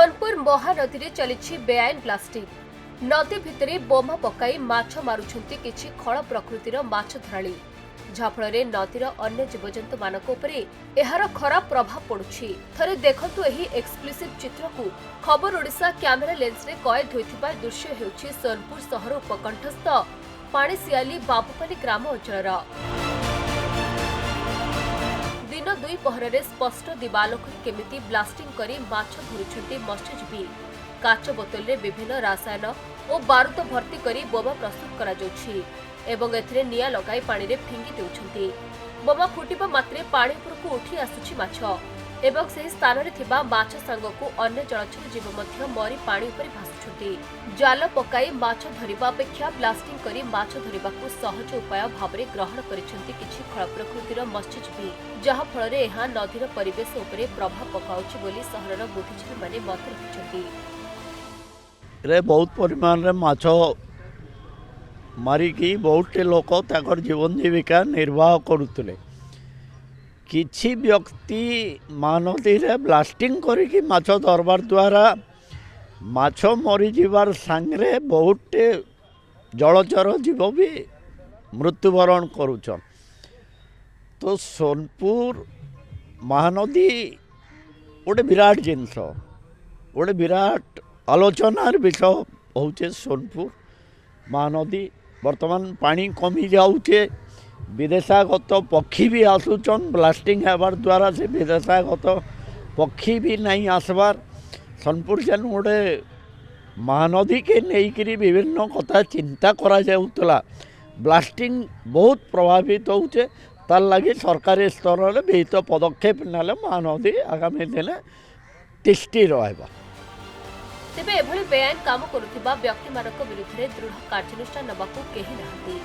सोनपुर महानदी में चली बेआईन ब्लास्टिंग नदी भितर बोमा पकाई माछ मारुछंती किछि खल प्रकृतिर माछ धराली जाफल नदीर अन्य जीवजंतु मानक उपरे एहार खराब प्रभाव पड़ुछि। थरे देखंतु एही एक्सक्लूसिव चित्र को खबर ओडिशा कैमेरा लेंस रे कैद होइथिबा दृश्य हेउछि सोनपुर शहर उपकंठस्थ पाणिसियाली बाबूपाली ग्राम अंचलर। दिन दुई पहर स्पष्ट दिवालोक केमिति ब्लास्टिंग करी माछ धरुछंती मत्स्यजीवी। काच बोतल रे विभिन्न रसायन और बारूद भर्ती करी बोमा प्रस्तुत करा जाउछि एवं एथिरे निया लगाई पानी रे फिंगी देउछंती। बोमा फुटिबा मात्रे पानी उपरकू उठी आसुछि माछ एवं सेही स्थान रे थिबा माछ संगकू अन्य जलचर जीव मध्य मरी पानी उपरे भासुछंती। जाल पकाई माछ धरिबा अपेक्षा ब्लास्टिंग करी माछ धरिबाकू सहज उपाय भाबरे ग्रहण करिसेंती किछि खळ प्रकृतिर मत्स्यजीवी, जहा फଳରେ ଏହା ନଦୀର ପରିବେଶ ଉପରେ ପ୍ରଭାବ ପକାଉଛି ବୋଲି ସହରର ବୁଦ୍ଧିଜୀବୀମାନେ ମତ ରଖିଛନ୍ତି। रे बहुत परिमाण रे माछ मारिकी बहुत लोक ताकर जीवन जीविका निर्वाह करुले। किछि व्यक्ति महानदी रे ब्लास्टिंग करिकी माछ धरबार द्वारा माछ मरी जीवार सांगरे बहुत जलचर जीव भी मृत्युवरण करुछन। तो सोनपुर महानदी गोटे विराट जिनस, गोटे विराट आलोचनार विषय होचे सोनपुर महानदी। वर्तमान पानी कमी जाऊे, विदेशागत पक्षी भी आसुचन। ब्लास्टिंग हेबार द्वारा से विदेशागत पक्षी भी नहीं आसबार। सोनपुर जेन गोटे महानदी के नहींकरी विभिन्न कथा चिंता करा जाउतला, ब्लास्टिंग बहुत प्रभावित होचे। तार लगी सरकारी स्तर में विहित पदक्षेप नेले महानदी आगामी दिन तिष्टि रहिबा। तेबे एभली बेआईन काम करुथिबा व्यक्तिमानक विरुद्धରେ दृढ़ कार्यानुष्ठान नेबाकू केही नाहांती।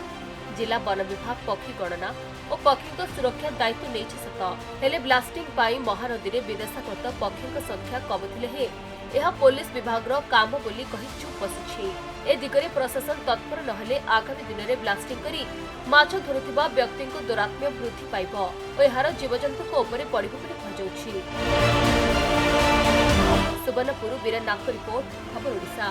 जिला वन विभाग पक्षी गणना और पक्षी सुरक्षा दायित्व नेछि सत, हेले ब्लास्टिंग पाई महानदी रे विदेशागत पक्षी संख्या कमुथिले हे यह पुलिस विभाग काम बोली कही चुप बसुछि। ए दिगरे प्रशासन तत्पर नहले आगामी दिन में ब्लास्टिंग करी माछ धरुथिबा व्यक्ति दुरात्म्य वृद्धि पाइब और एहार जीवजंतु उपरे पड़िब बोली कहाଯାଉଛି। सुवर्णपुर वीरनाथ रिपोर्ट, खबर ओडिशा।